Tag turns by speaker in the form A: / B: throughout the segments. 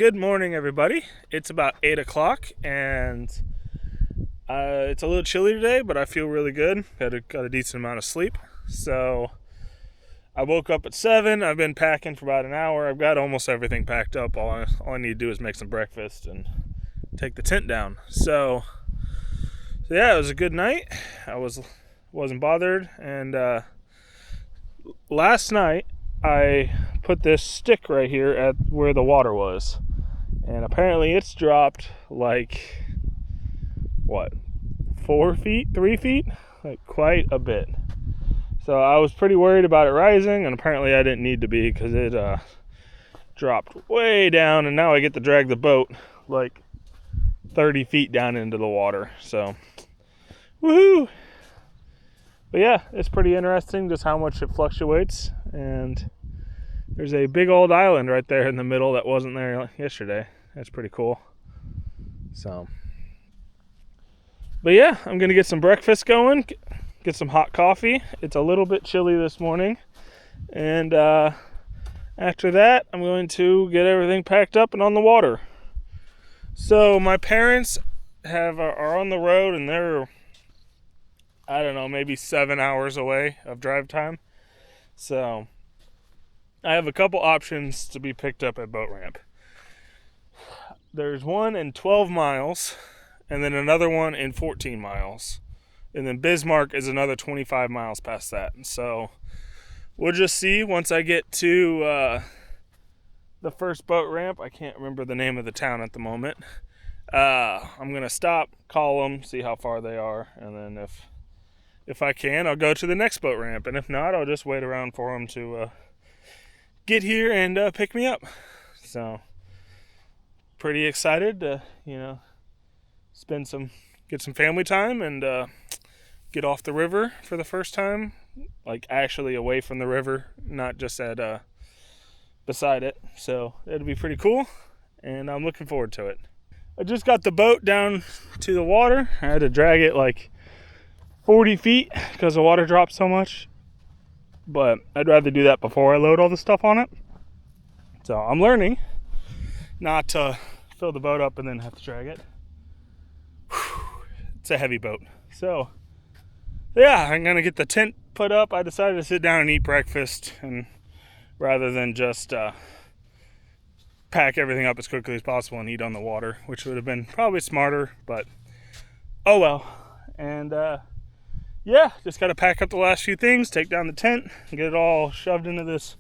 A: Good morning, everybody. It's about 8 o'clock, and it's a little chilly today, but I feel really good. Got a decent amount of sleep. So I woke up at 7. I've been packing for about an hour. I've got almost everything packed up. All I need to do is make some breakfast and take the tent down. So yeah, it was a good night. I wasn't bothered. And last night I put this stick right here at where the water was, and apparently it's dropped like 4 feet, 3 feet, like quite a bit. So I was pretty worried about it rising, and apparently I didn't need to be, because it dropped way down, and now I get to drag the boat like 30 feet down into the water. So woohoo! But yeah, it's pretty interesting just how much it fluctuates. And there's a big old island right there in the middle that wasn't there yesterday. That's pretty cool. So, but yeah, I'm gonna get some breakfast going, get some hot coffee. It's a little bit chilly this morning, and after that I'm going to get everything packed up and on the water. So my parents are on the road, and they're, I don't know, maybe 7 hours away of drive time. So I have a couple options to be picked up at boat ramp. There's one in 12 miles, and then another one in 14 miles. And then Bismarck is another 25 miles past that. So we'll just see once I get to the first boat ramp. I can't remember the name of the town at the moment. I'm going to stop, call them, see how far they are, and then if I can, I'll go to the next boat ramp. And if not, I'll just wait around for them to get here and pick me up. So pretty excited to, get some family time and get off the river for the first time, like actually away from the river, not just at beside it. So it'll be pretty cool, and I'm looking forward to it. I just got the boat down to the water. I had to drag it like 40 feet because the water dropped so much, but I'd rather do that before I load all the stuff on it. So I'm learning not to fill the boat up and then have to drag it. It's a heavy boat. So yeah, I'm gonna get the tent put up. I decided to sit down and eat breakfast, and rather than just pack everything up as quickly as possible and eat on the water, which would have been probably smarter, but oh well. And yeah, just got to pack up the last few things, take down the tent, and get it all shoved into this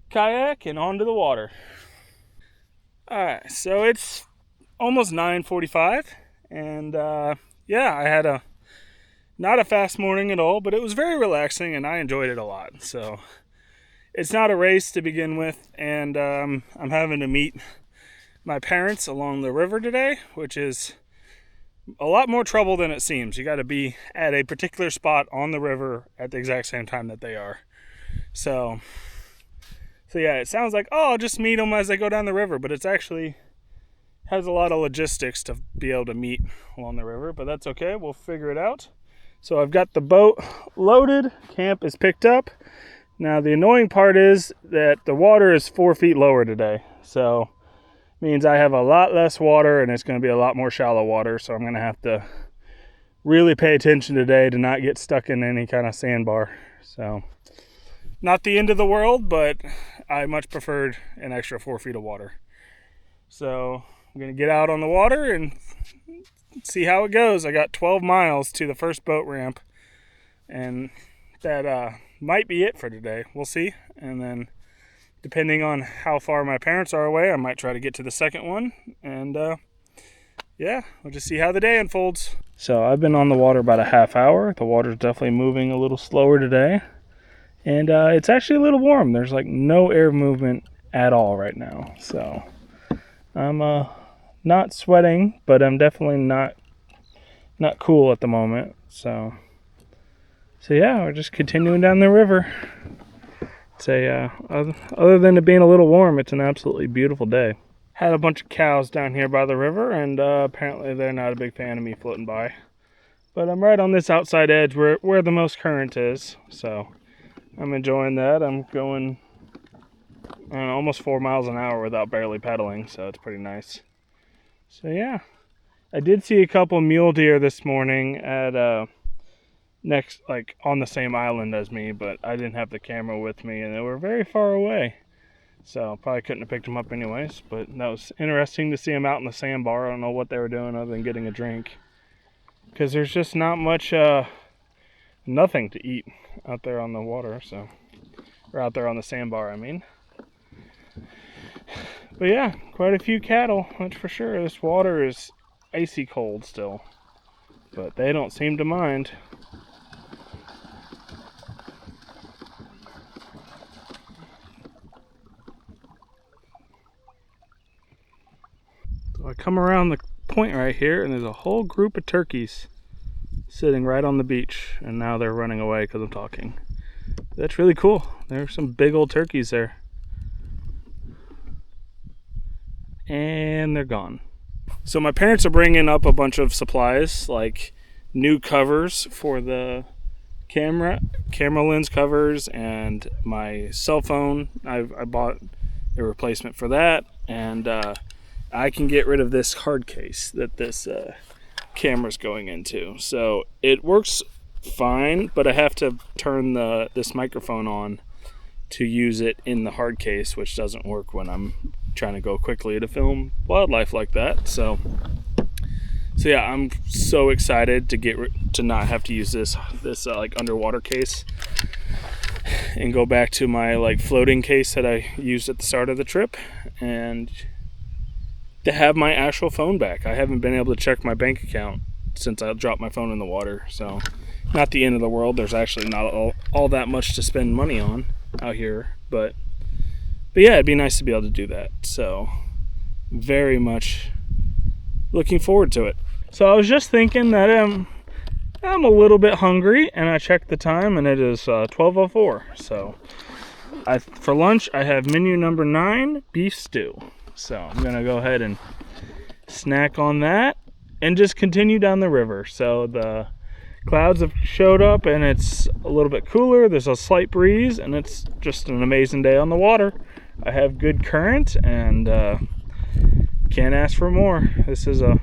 A: kayak and onto the water. Alright, so it's almost 9:45, and yeah, I had not a fast morning at all, but it was very relaxing, and I enjoyed it a lot. So it's not a race to begin with, and I'm having to meet my parents along the river today, which is a lot more trouble than it seems. You got to be at a particular spot on the river at the exact same time that they are. So yeah, it sounds like, oh, I'll just meet them as they go down the river, but it's actually has a lot of logistics to be able to meet along the river, but that's okay. We'll figure it out. So I've got the boat loaded. Camp is picked up. Now the annoying part is that the water is 4 feet lower today. So means I have a lot less water, and it's going to be a lot more shallow water. So I'm going to have to really pay attention today to not get stuck in any kind of sandbar. So not the end of the world, but I much preferred an extra 4 feet of water. So I'm going to get out on the water and see how it goes. I got 12 miles to the first boat ramp, and that might be it for today. We'll see. And then depending on how far my parents are away, I might try to get to the second one. And yeah, we'll just see how the day unfolds. So I've been on the water about a half hour. The water's definitely moving a little slower today. And it's actually a little warm. There's like no air movement at all right now. So I'm not sweating, but I'm definitely not cool at the moment. So yeah, we're just continuing down the river. It's other than it being a little warm, it's an absolutely beautiful day. Had a bunch of cows down here by the river, and apparently they're not a big fan of me floating by. But I'm right on this outside edge where the most current is, so I'm enjoying that. I'm going almost 4 miles an hour without barely pedaling, so it's pretty nice. So yeah, I did see a couple mule deer this morning at next, like on the same island as me, but I didn't have the camera with me and they were very far away, so probably couldn't have picked them up anyways. But that was interesting to see them out in the sandbar. I don't know what they were doing other than getting a drink, because there's just not much nothing to eat out there on the water, so, or out there on the sandbar, I mean. But yeah, quite a few cattle, that's for sure. This water is icy cold still, but they don't seem to mind. So I come around the point right here and there's a whole group of turkeys sitting right on the beach, and now they're running away because I'm talking. That's really cool. There's some big old turkeys there. And they're gone. So my parents are bringing up a bunch of supplies, like new covers for the camera lens covers, and my cell phone. I bought a replacement for that, and I can get rid of this hard case that this camera's going into. So it works fine, but I have to turn this microphone on to use it in the hard case, which doesn't work when I'm trying to go quickly to film wildlife like that. So yeah, I'm so excited to not have to use this like underwater case and go back to my like floating case that I used at the start of the trip, and to have my actual phone back. I haven't been able to check my bank account since I dropped my phone in the water, so not the end of the world. There's actually not all that much to spend money on out here, but yeah, it'd be nice to be able to do that. So very much looking forward to it. So I was just thinking that I'm a little bit hungry, and I checked the time and it is 12:04. So for lunch I have menu number 9, beef stew. So I'm gonna go ahead and snack on that and just continue down the river. So the clouds have showed up and it's a little bit cooler. There's a slight breeze and it's just an amazing day on the water. I have good current and can't ask for more. This is a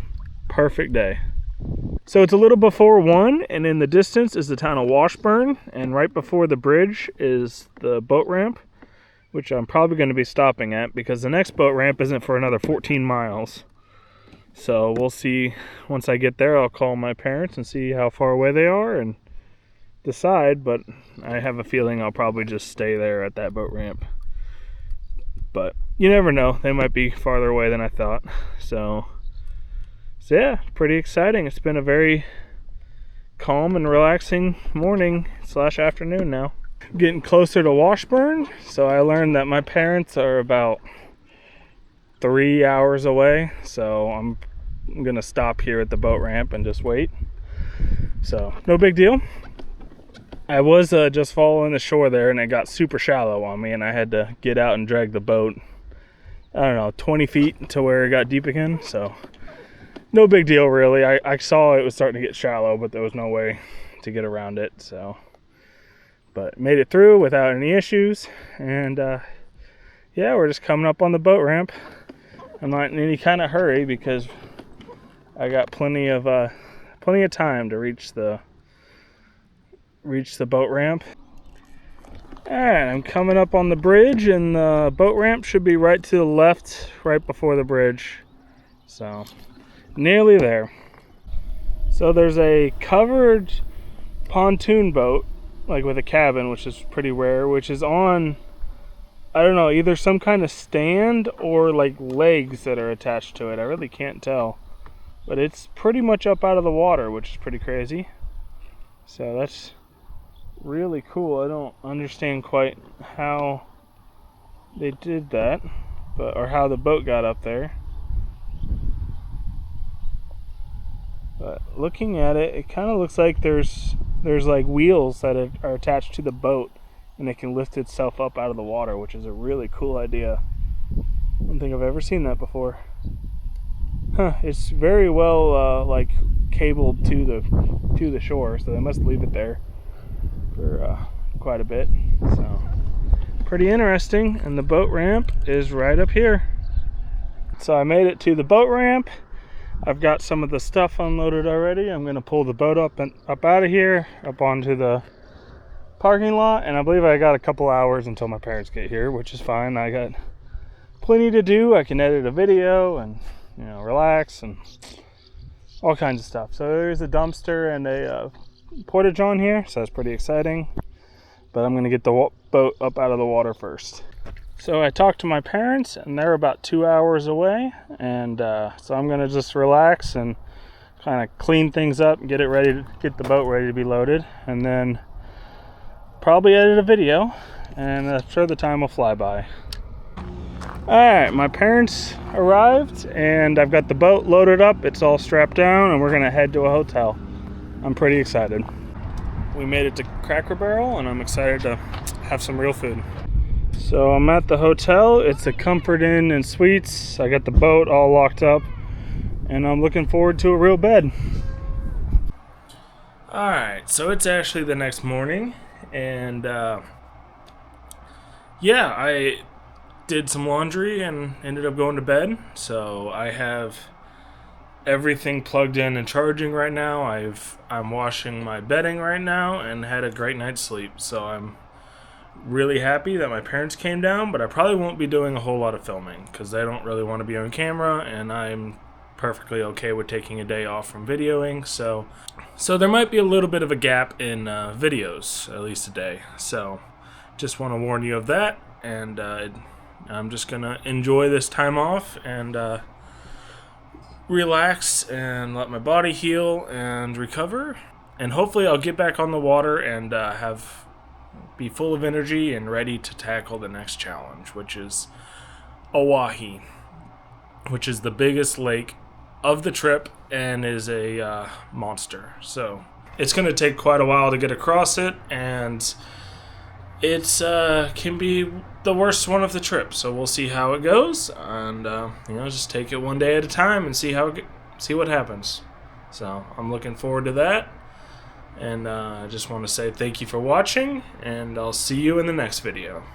A: perfect day. So it's a little before 1, and in the distance is the town of Washburn, and right before the bridge is the boat ramp, which I'm probably going to be stopping at because the next boat ramp isn't for another 14 miles. So we'll see. Once I get there, I'll call my parents and see how far away they are and decide, but I have a feeling I'll probably just stay there at that boat ramp. But you never know, they might be farther away than I thought. So yeah, pretty exciting. It's been a very calm and relaxing morning / afternoon now. Getting closer to Washburn, so I learned that my parents are about 3 hours away, so I'm gonna stop here at the boat ramp and just wait. So no big deal. I was just following the shore there and it got super shallow on me, and I had to get out and drag the boat, I don't know, 20 feet to where it got deep again. So no big deal really. I saw it was starting to get shallow, but there was no way to get around it. So, but made it through without any issues, and yeah, we're just coming up on the boat ramp. I'm not in any kind of hurry because I got plenty of time to reach the boat ramp. And I'm coming up on the bridge, and the boat ramp should be right to the left, right before the bridge. So nearly there. So there's a covered pontoon boat, like with a cabin, which is pretty rare, which is on, I don't know, either some kind of stand or like legs that are attached to it. I really can't tell, but it's pretty much up out of the water, which is pretty crazy. So that's really cool. I don't understand quite how they did that, or how the boat got up there. But looking at it, it kind of looks like there's like wheels that are attached to the boat, and it can lift itself up out of the water, which is a really cool idea. I don't think I've ever seen that before. It's very well like cabled to the shore, so they must leave it there for quite a bit. So pretty interesting, and the boat ramp is right up here. So I made it to the boat ramp. I've got some of the stuff unloaded already. I'm gonna pull the boat up out of here, up onto the parking lot, and I believe I got a couple hours until my parents get here, which is fine. I got plenty to do. I can edit a video and, you know, relax and all kinds of stuff. So there's a dumpster and a portage on here, so that's pretty exciting. But I'm gonna get the boat up out of the water first. So I talked to my parents, and they're about 2 hours away, and so I'm gonna just relax and kind of clean things up and get it ready to get the boat ready to be loaded, and then probably edit a video, and I'm sure the time will fly by. Alright, my parents arrived, and I've got the boat loaded up. It's all strapped down, and we're gonna head to a hotel. I'm pretty excited. We made it to Cracker Barrel, and I'm excited to have some real food. So I'm at the hotel. It's a Comfort Inn and Suites. I got the boat all locked up, and I'm looking forward to a real bed. Alright, so it's actually the next morning, and yeah, I did some laundry and ended up going to bed. So I have everything plugged in and charging right now. I'm washing my bedding right now and had a great night's sleep. So I'm really happy that my parents came down, but I probably won't be doing a whole lot of filming because they don't really want to be on camera, and I'm perfectly okay with taking a day off from videoing. So there might be a little bit of a gap in videos, at least a day. So just want to warn you of that, and I'm just gonna enjoy this time off and relax and let my body heal and recover, and hopefully I'll get back on the water and be full of energy and ready to tackle the next challenge, which is Oahe, which is the biggest lake of the trip and is a monster. So it's going to take quite a while to get across it, and it's can be the worst one of the trip. So we'll see how it goes, and just take it one day at a time and see what happens. So I'm looking forward to that, and I just want to say thank you for watching, and I'll see you in the next video.